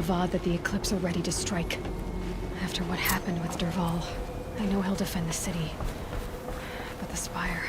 Avad that the Eclipse are ready to strike. After what happened with Dervahl, I know he'll defend the city. But the Spire...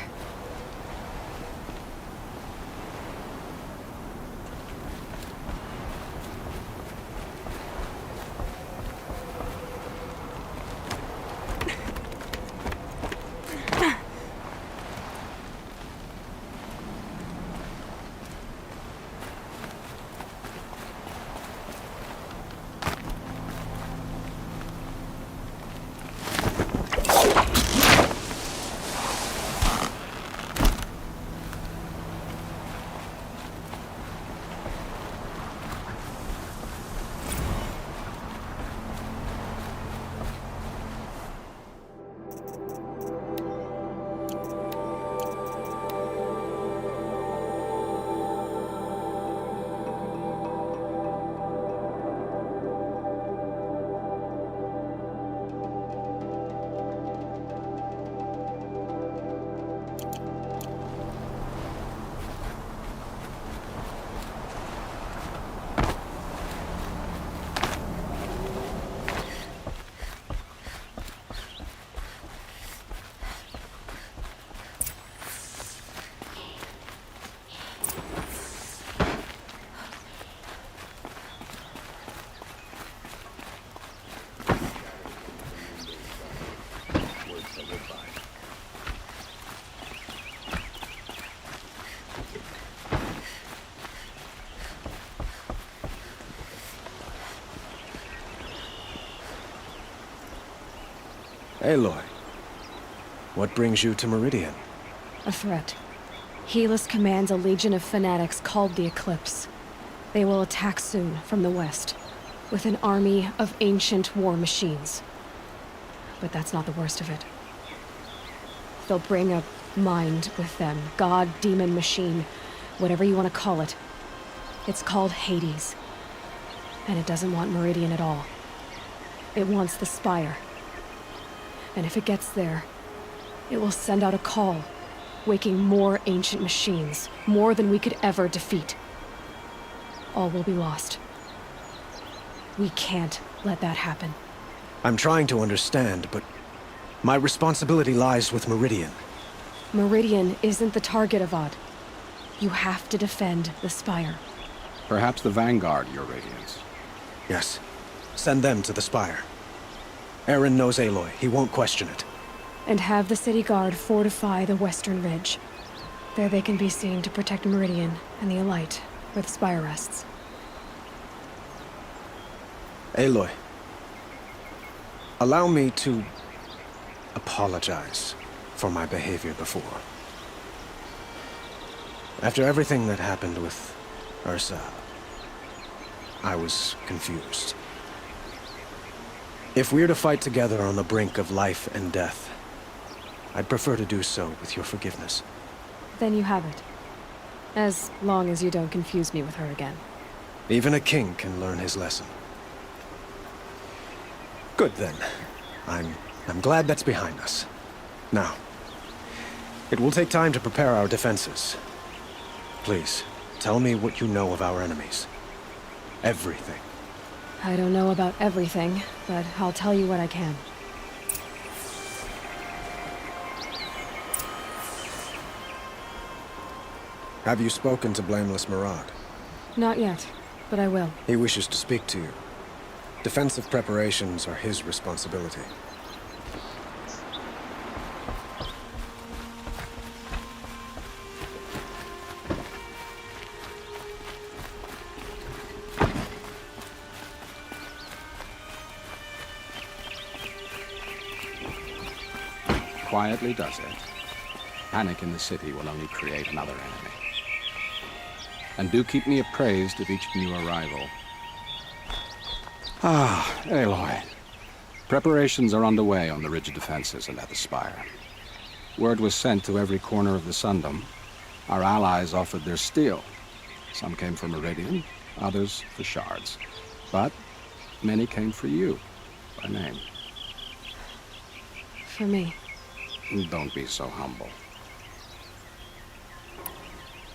Aloy, what brings you to Meridian? A threat. Helis commands a legion of fanatics called the Eclipse. They will attack soon from the west, with an army of ancient war machines. But that's not the worst of it. They'll bring a mind with them, god, demon, machine, whatever you want to call it. It's called Hades. And it doesn't want Meridian at all. It wants the Spire. And if it gets there, it will send out a call, waking more ancient machines, more than we could ever defeat. All will be lost. We can't let that happen. I'm trying to understand, but my responsibility lies with Meridian. Meridian isn't the target, Avad. You have to defend the Spire. Perhaps the Vanguard, Your Radiance. Yes. Send them to the Spire. Eren knows Aloy. He won't question it. And have the city guard fortify the western ridge. There they can be seen to protect Meridian and the Elite, where the Spire rests. Aloy, allow me to apologize for my behavior before. After everything that happened with Ursa, I was confused. If we're to fight together on the brink of life and death, I'd prefer to do so with your forgiveness. Then you have it. As long as you don't confuse me with her again. Even a king can learn his lesson. Good then. I'm glad that's behind us. Now, it will take time to prepare our defenses. Please, tell me what you know of our enemies. Everything. I don't know about everything, but I'll tell you what I can. Have you spoken to Blameless Murad? Not yet, but I will. He wishes to speak to you. Defensive preparations are his responsibility. Quietly does it. Panic in the city will only create another enemy. And do keep me appraised of each new arrival. Ah, Aloy. Preparations are underway on the ridge defenses and at the Spire. Word was sent to every corner of the Sundom. Our allies offered their steel. Some came for Meridian, others for shards. But many came for you, by name. For me. Don't be so humble.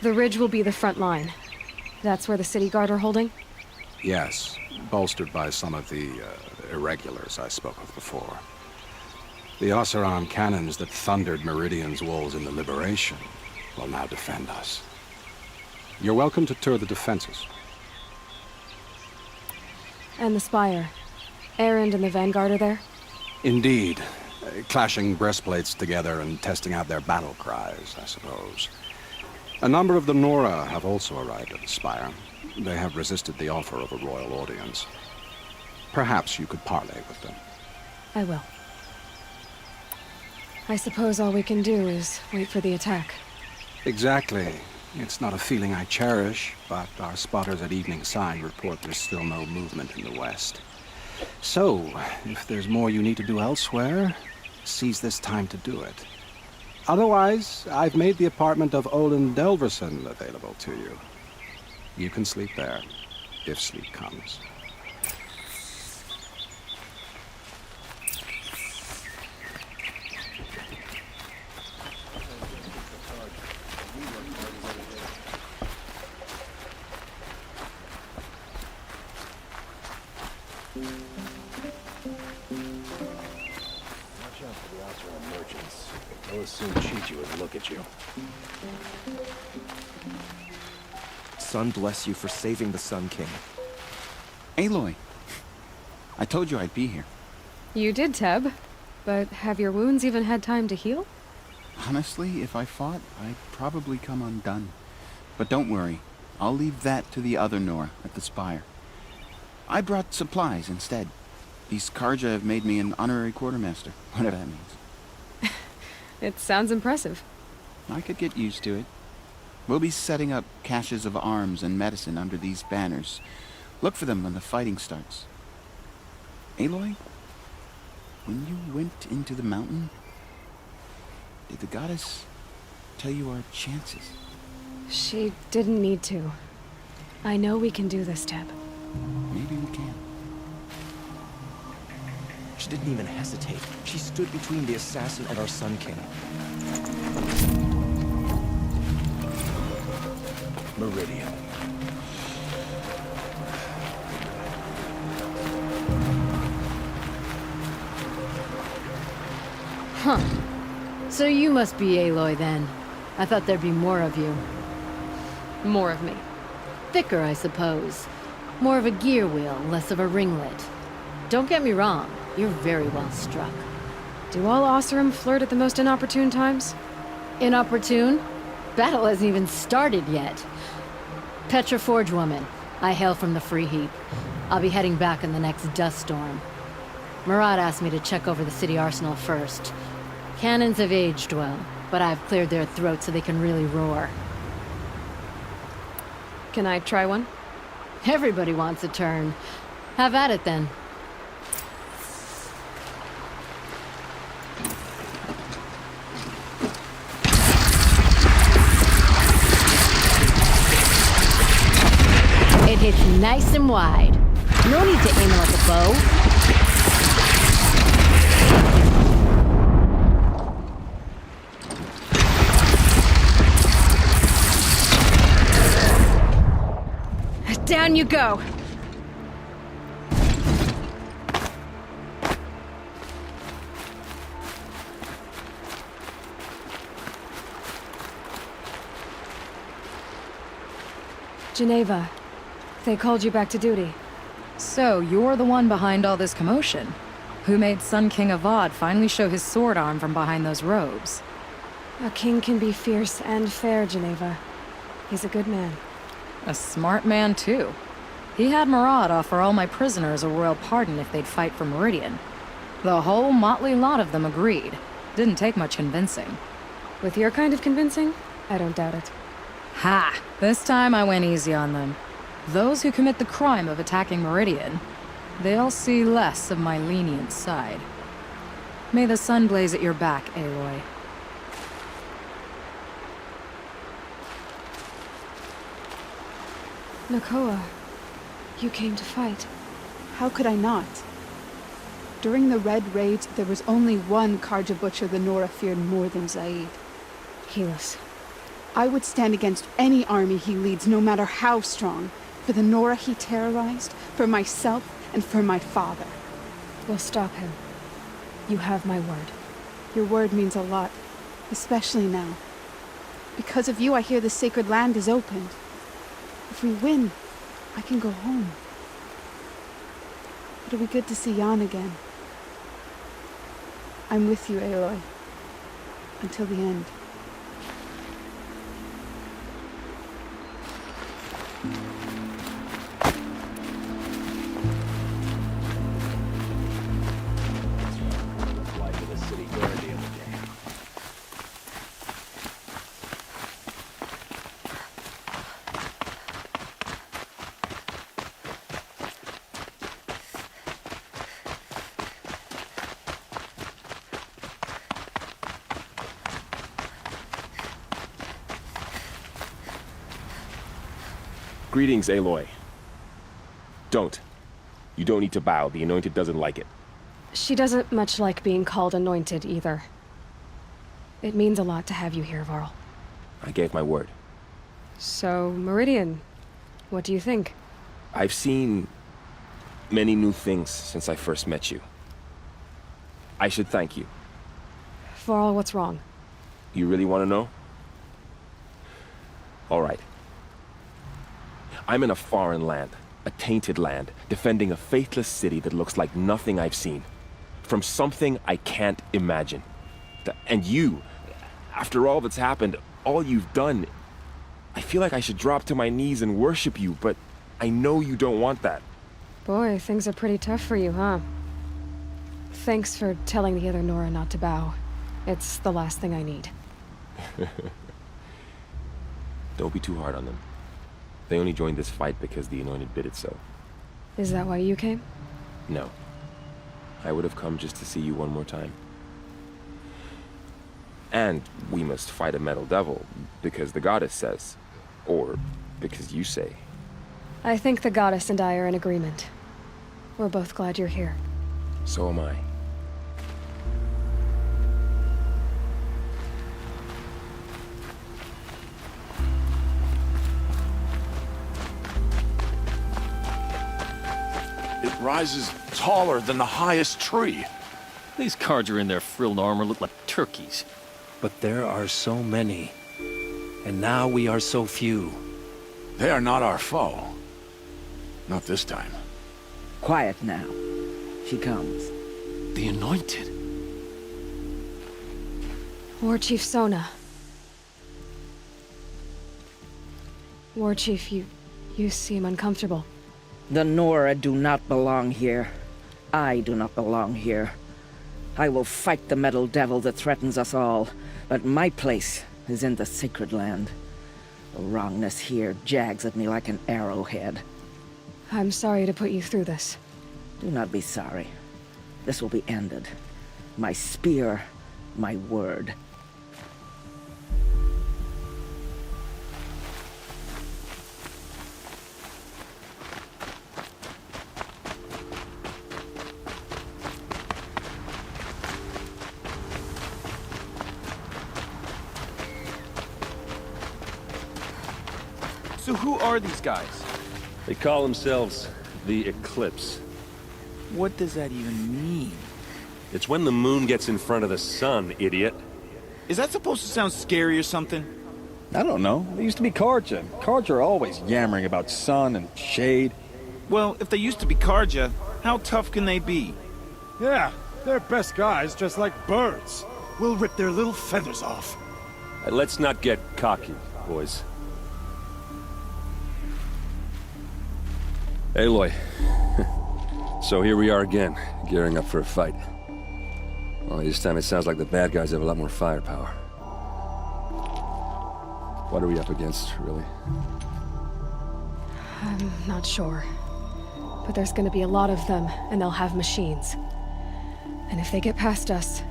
The ridge will be the front line. That's where the city guard are holding? Yes, bolstered by some of the irregulars I spoke of before. The Oseram cannons that thundered Meridian's walls in the Liberation will now defend us. You're welcome to tour the defenses. And the Spire. Erend and the Vanguard are there? Indeed. Clashing breastplates together and testing out their battle cries, I suppose. A number of the Nora have also arrived at the Spire. They have resisted the offer of a royal audience. Perhaps you could parley with them. I will. I suppose all we can do is wait for the attack. Exactly. It's not a feeling I cherish, but our spotters at Evening Sign report there's still no movement in the west. So, if there's more you need to do elsewhere, seize this time to do it. Otherwise, I've made the apartment of Olin Delverson available to you. You can sleep there, if sleep comes. They'll as soon cheat you as look at you. Sun bless you for saving the Sun King. Aloy, I told you I'd be here. You did, Teb. But have your wounds even had time to heal? Honestly, if I fought, I'd probably come undone. But don't worry, I'll leave that to the other Nora at the Spire. I brought supplies instead. These Karja have made me an honorary quartermaster, whatever that means. It sounds impressive. I could get used to it. We'll be setting up caches of arms and medicine under these banners. Look for them when the fighting starts. Aloy, when you went into the mountain, did the goddess tell you our chances? She didn't need to. I know we can do this, Teb. Maybe we can. She didn't even hesitate. She stood between the assassin and our Sun King. Meridian. Huh. So you must be Aloy then. I thought there'd be more of you. More of me. Thicker, I suppose. More of a gear wheel, less of a ringlet. Don't get me wrong, you're very well struck. Do all Oseram flirt at the most inopportune times? Inopportune? Battle hasn't even started yet. Petra Forge woman. I hail from the Free Heap. I'll be heading back in the next dust storm. Murad asked me to check over the city arsenal first. Cannons have aged well, but I've cleared their throats so they can really roar. Can I try one? Everybody wants a turn. Have at it then. It hits nice and wide. No need to aim it like a bow. Down you go! Geneva, they called you back to duty. So, you're the one behind all this commotion? Who made Sun King Avad finally show his sword arm from behind those robes? A king can be fierce and fair, Geneva. He's a good man. A smart man, too. He had Murad offer all my prisoners a royal pardon if they'd fight for Meridian. The whole motley lot of them agreed. Didn't take much convincing. With your kind of convincing, I don't doubt it. Ha! This time I went easy on them. Those who commit the crime of attacking Meridian, they'll see less of my lenient side. May the sun blaze at your back, Aloy. Nakoa, you came to fight. How could I not? During the Red Raids, there was only one Karja butcher the Nora feared more than Zaid. Helis. I would stand against any army he leads, no matter how strong. For the Nora he terrorized, for myself, and for my father. We'll stop him. You have my word. Your word means a lot, especially now. Because of you, I hear the sacred land is opened. If we win, I can go home. It'll be good to see Jan again. I'm with you, Aloy. Until the end. Greetings, Aloy. Don't. You don't need to bow. The Anointed doesn't like it. She doesn't much like being called anointed either. It means a lot to have you here, Varl. I gave my word. So, Meridian, what do you think? I've seen many new things since I first met you. I should thank you. Varl, what's wrong? You really want to know? All right. I'm in a foreign land, a tainted land, defending a faithless city that looks like nothing I've seen. From something I can't imagine. And you, after all that's happened, all you've done, I feel like I should drop to my knees and worship you, but I know you don't want that. Boy, things are pretty tough for you, huh? Thanks for telling the other Nora not to bow. It's the last thing I need. Don't be too hard on them. They only joined this fight because the Anointed bid it so. Is that why you came? No. I would have come just to see you one more time. And we must fight a metal devil, because the goddess says. Or because you say. I think the goddess and I are in agreement. We're both glad you're here. So am I. It rises taller than the highest tree. These Carja in their frilled armor look like turkeys. But there are so many. And now we are so few. They are not our foe. Not this time. Quiet now. She comes. The Anointed. War Chief Sona. War Chief, you seem uncomfortable. The Nora do not belong here. I do not belong here. I will fight the metal devil that threatens us all, but my place is in the sacred land. The wrongness here jags at me like an arrowhead. I'm sorry to put you through this. Do not be sorry. This will be ended. My spear, my word. So who are these guys? They call themselves the Eclipse. What does that even mean? It's when the moon gets in front of the sun, idiot. Is that supposed to sound scary or something? I don't know. They used to be Carja. Carja are always yammering about sun and shade. Well, if they used to be Carja, how tough can they be? Yeah, they're best guys just like birds. We'll rip their little feathers off. Let's not get cocky, boys. Aloy. So here we are again, gearing up for a fight. Only this time it sounds like the bad guys have a lot more firepower. What are we up against, really? I'm not sure. But there's gonna be a lot of them, and they'll have machines. And if they get past us,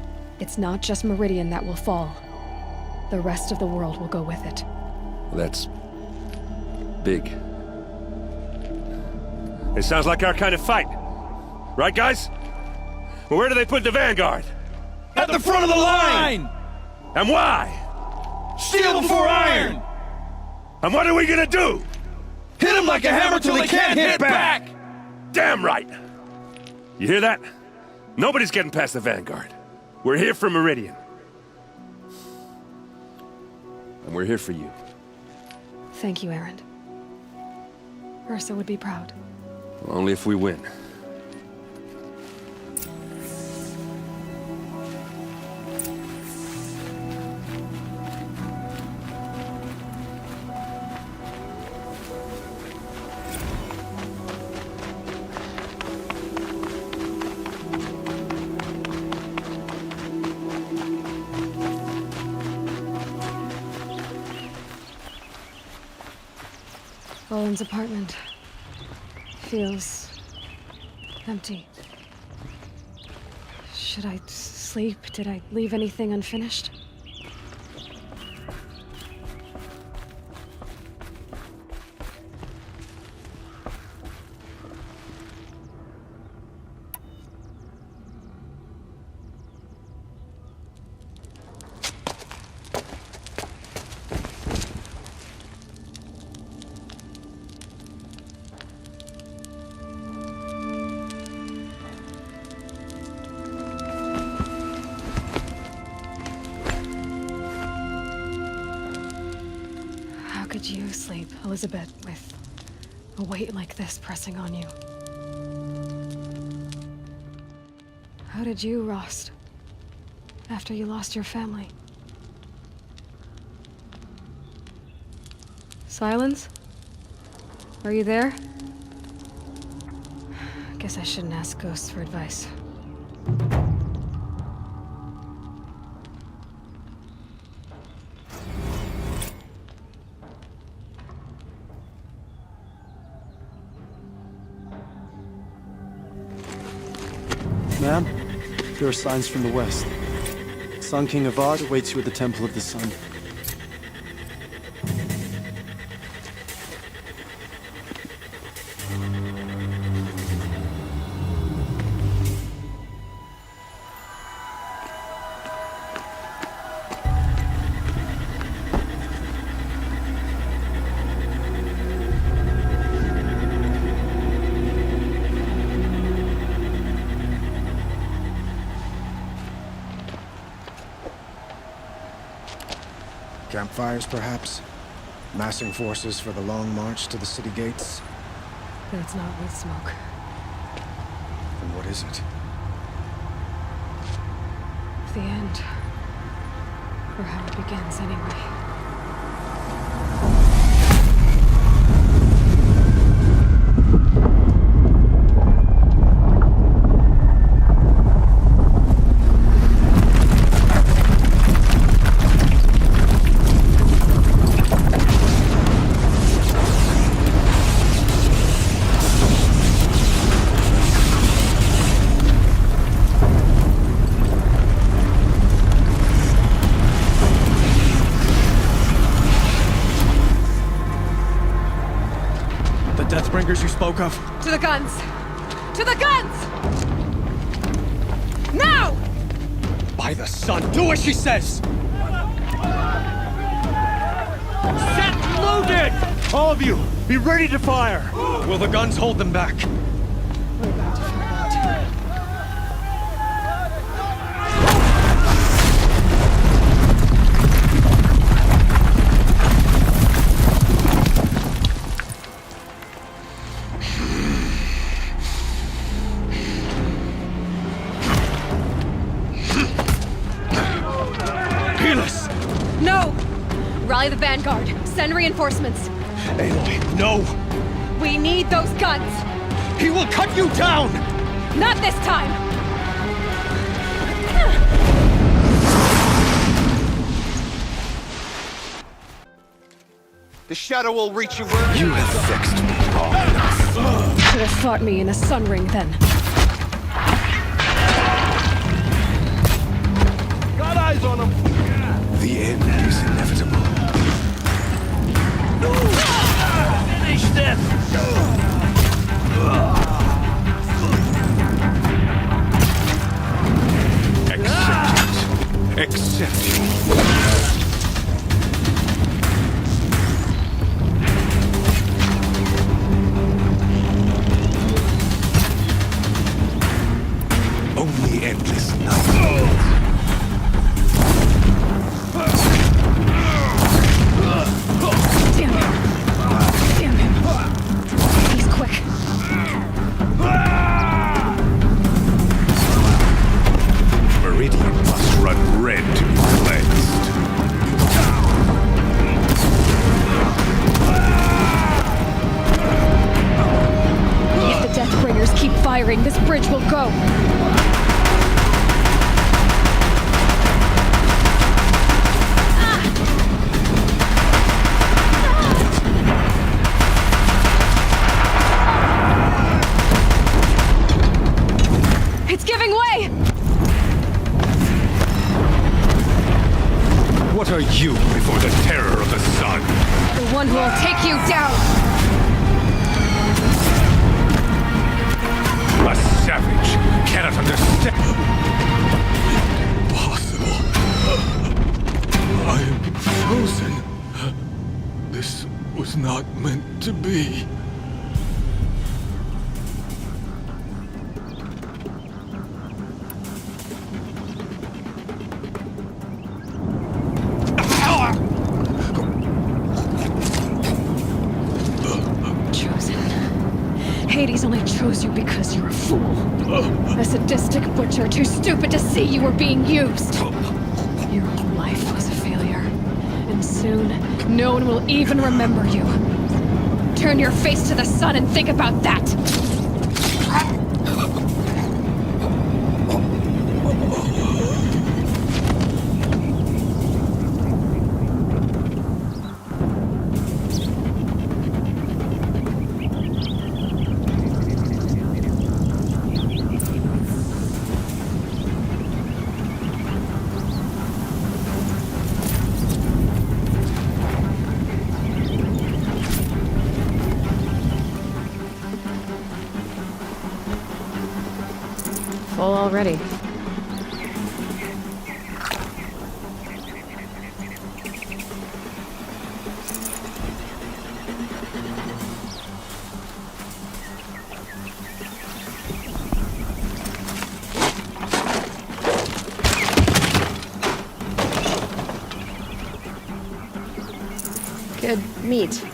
it's not just Meridian that will fall. The rest of the world will go with it. That's big. It sounds like our kind of fight. Right, guys? Well, where do they put the Vanguard? At the front of the line! And why? Steel before iron! And what are we gonna do? Hit him like a hammer till he can't hit back! Damn right! You hear that? Nobody's getting past the Vanguard. We're here for Meridian. And we're here for you. Thank you, Erend. Ursa would be proud. Only if we win. Owen's apartment feels empty. Should I sleep? Did I leave anything unfinished? How could you sleep, Elizabeth, with a weight like this pressing on you? How did you, Rost, after you lost your family? Silence? Are you there? Guess I shouldn't ask ghosts for advice. Ma'am, there are signs from the west. Sun King Avad awaits you at the Temple of the Sun. Campfires, perhaps? Massing forces for the long march to the city gates? That's not wood smoke. Then what is it? The end. Or how it begins, anyway. Deathbringers you spoke of? To the guns! To the guns! Now! By the sun, do as she says! Set loaded! All of you, be ready to fire! Will the guns hold them back? We're about to find out. No! Rally the Vanguard. Send reinforcements. Aloy, no! We need those guns! He will cut you down! Not this time! The shadow will reach you where you have vexed me long enough. Should have fought me in a sun ring then. Got eyes on him! The end is inevitable. Finish this! Accept it. Accept it. What are you before the terror of the sun? The one who will take you down! A savage cannot understand. Impossible. I am frozen. This was not meant to be. Hades only chose you because you're a fool. A sadistic butcher too stupid to see you were being used. Your whole life was a failure. And soon, no one will even remember you. Turn your face to the sun and think about that! Full already. Good meat.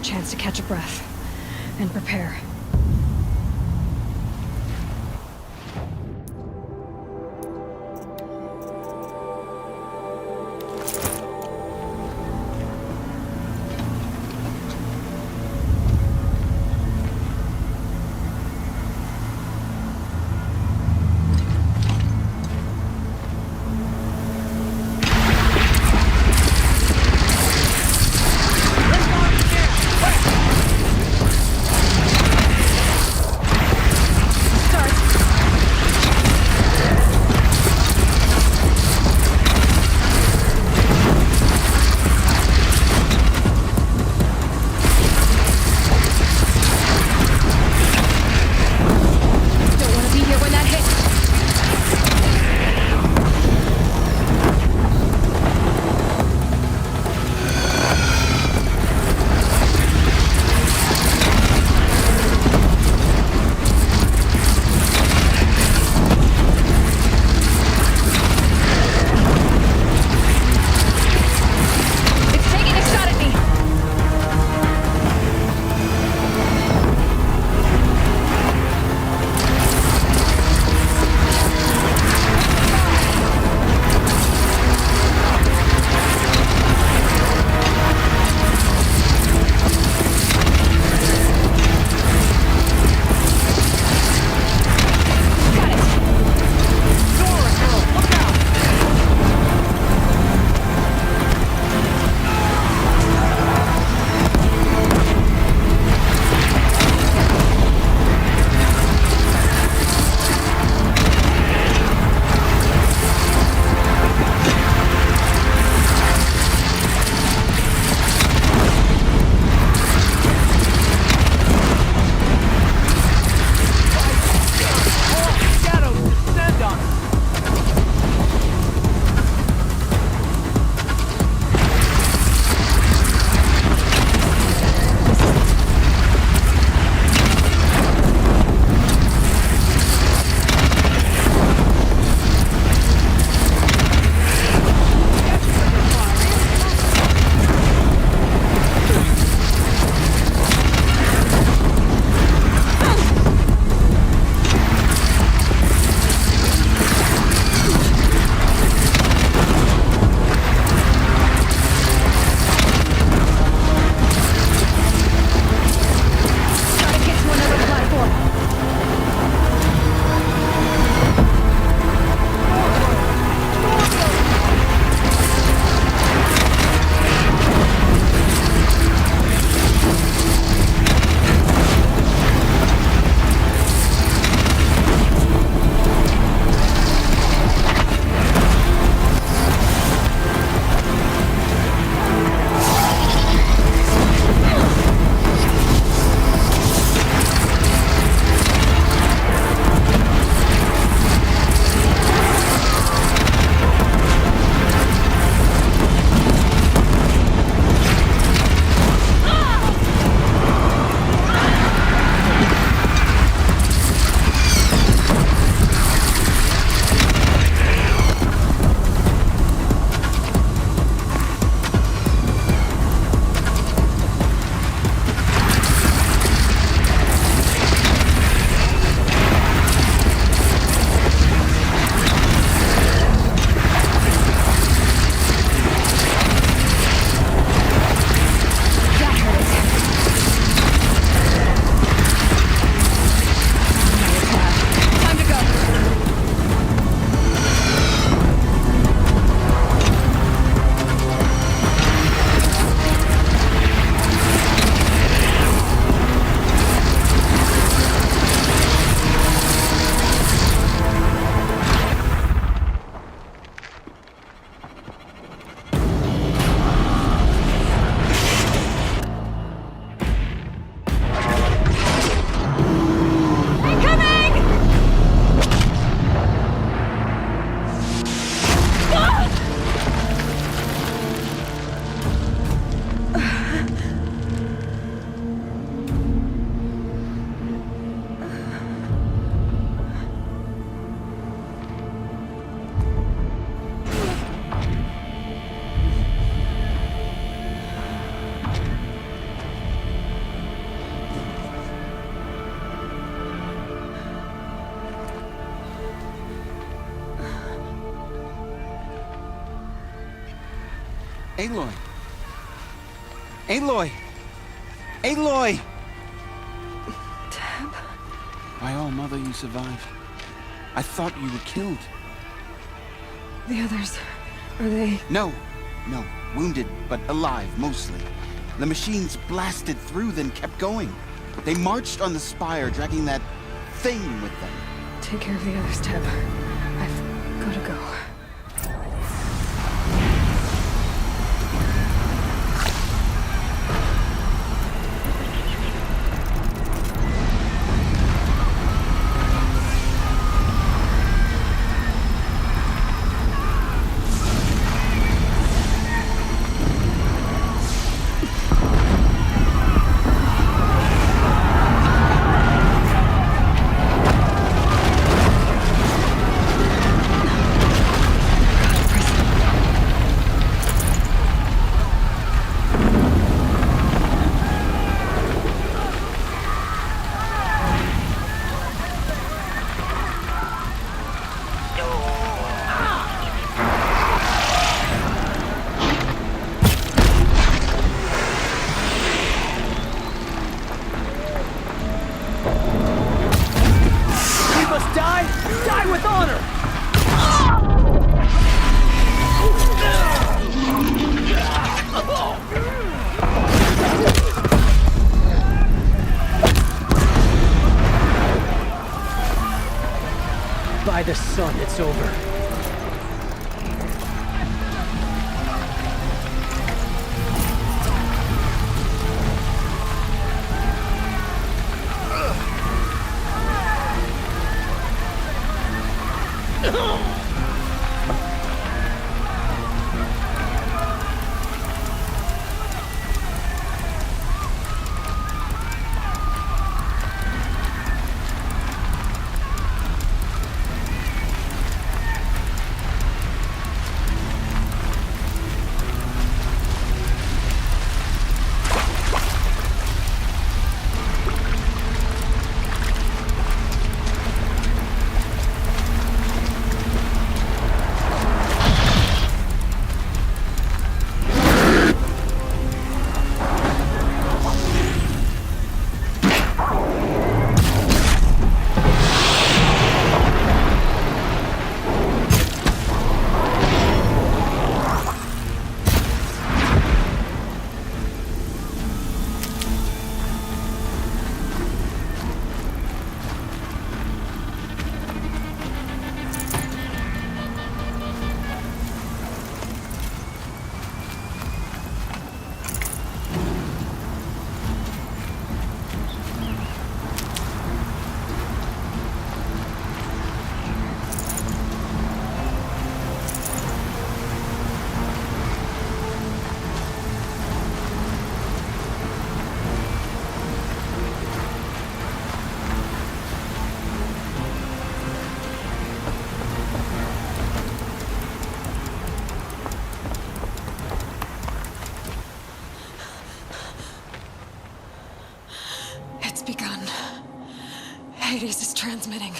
Chance to catch a breath and prepare. Aloy! Aloy! Aloy! Tab? By all, Mother, you survived. I thought you were killed. The others, are they... No. Wounded, but alive, mostly. The machines blasted through, then kept going. They marched on the spire, dragging that thing with them. Take care of the others, Tab. I've gotta go. Die with honor! By the sun, it's over. Begun. Hades is transmitting.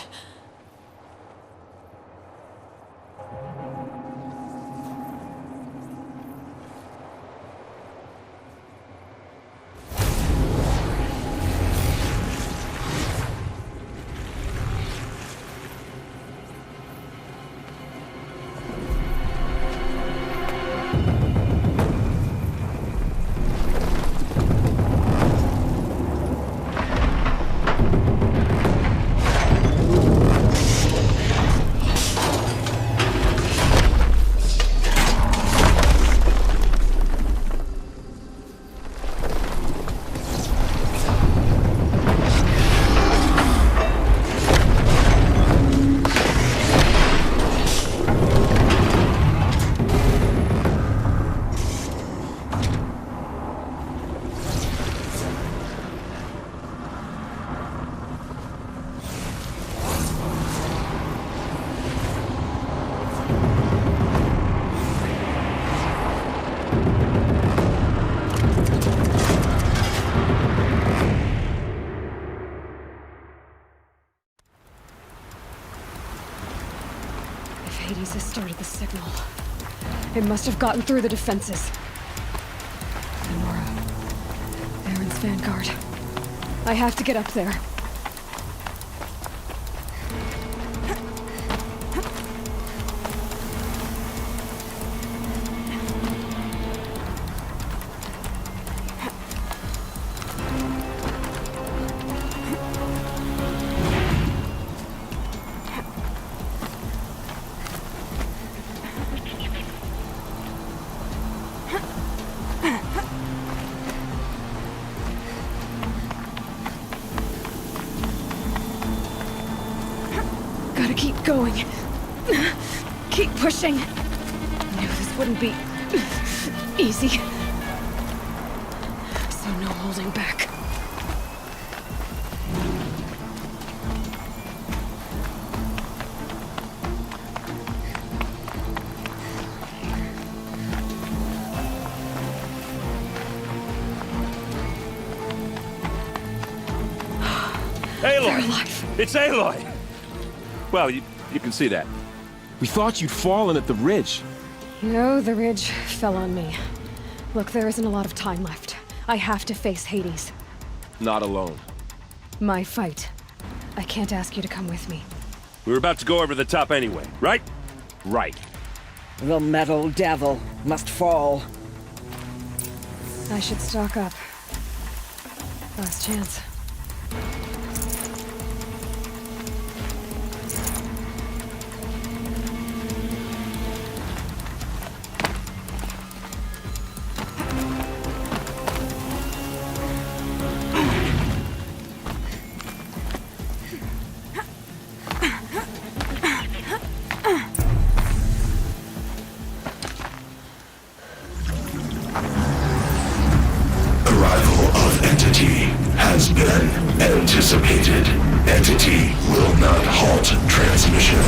Hades has started the signal. It must have gotten through the defenses. Aaron's vanguard. I have to get up there. Gotta keep going. Keep pushing. I knew this wouldn't be easy. So no holding back. Aloy! It's Aloy! Well, you can see that. We thought you'd fallen at the ridge. No, the ridge fell on me. Look, there isn't a lot of time left. I have to face Hades. Not alone. My fight. I can't ask you to come with me. We were about to go over the top anyway, right? Right. The metal devil must fall. I should stock up. Last chance. Has been anticipated. Entity will not halt transmission.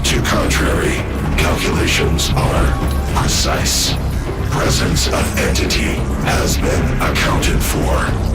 To contrary, calculations are precise. Presence of entity has been accounted for.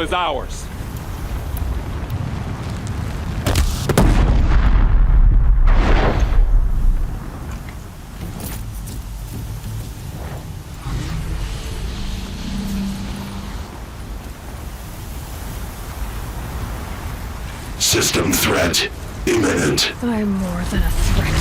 is ours. System threat imminent. I'm more than a threat.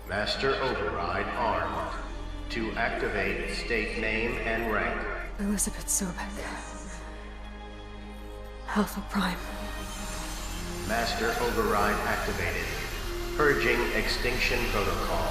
Master Override armed. To activate, state name and rank. Elizabeth Sobek. Alpha Prime. Master Override activated. Purging extinction protocol.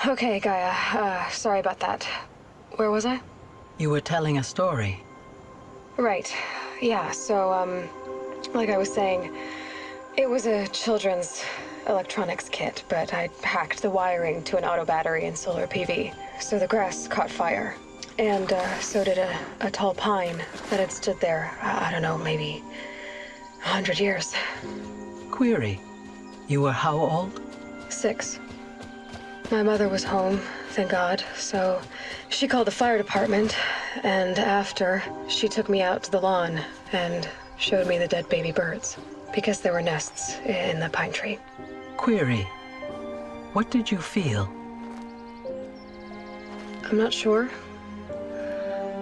Okay, Gaia. Sorry about that. Where was I? You were telling a story. Right. Yeah, so, like I was saying, it was a children's electronics kit, but I hacked the wiring to an auto battery and solar PV. So the grass caught fire. And, so did a tall pine that had stood there, I don't know, maybe 100 years. Query. You were how old? 6. My mother was home, thank God, so she called the fire department, and after, she took me out to the lawn and showed me the dead baby birds, because there were nests in the pine tree. Query. What did you feel? I'm not sure.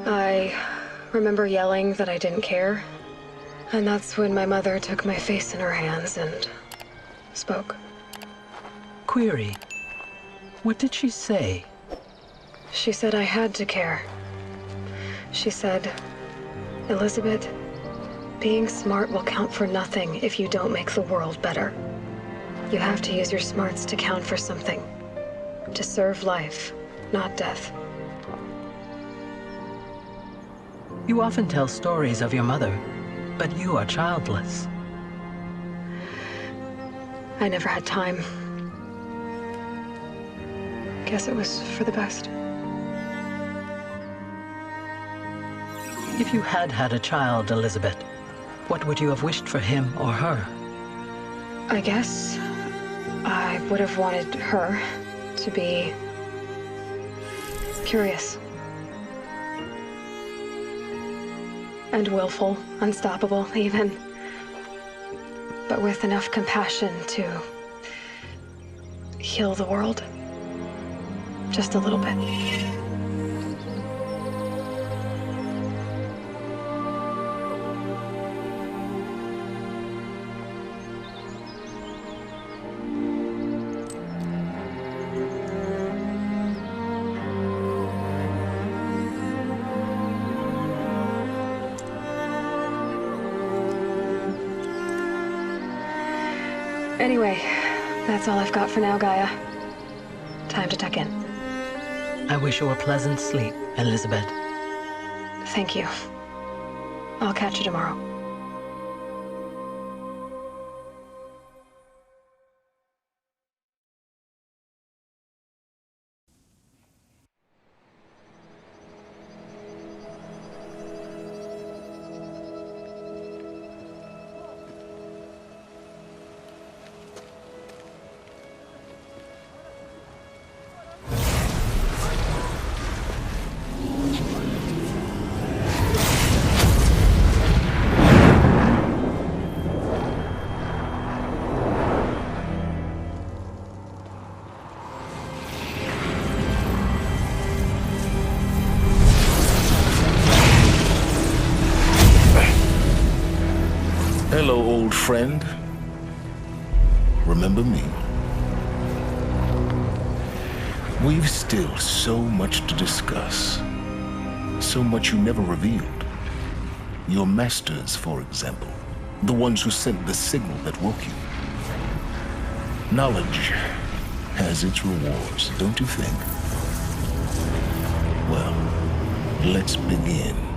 I remember yelling that I didn't care, and that's when my mother took my face in her hands and spoke. Query. What did she say? She said I had to care. She said, Elizabeth, being smart will count for nothing if you don't make the world better. You have to use your smarts to count for something. To serve life, not death. You often tell stories of your mother, but you are childless. I never had time. Guess it was for the best. If you had had a child, Elizabeth, what would you have wished for him or her? I guess I would have wanted her to be curious. And willful, unstoppable, even. But with enough compassion to heal the world. Just a little bit. Anyway, that's all I've got for now, Gaia. Time to tuck in. I wish you a pleasant sleep, Elizabeth. Thank you. I'll catch you tomorrow. Hello, old friend. Remember me? We've still so much to discuss. So much you never revealed. Your masters, for example. The ones who sent the signal that woke you. Knowledge has its rewards, don't you think? Well, let's begin.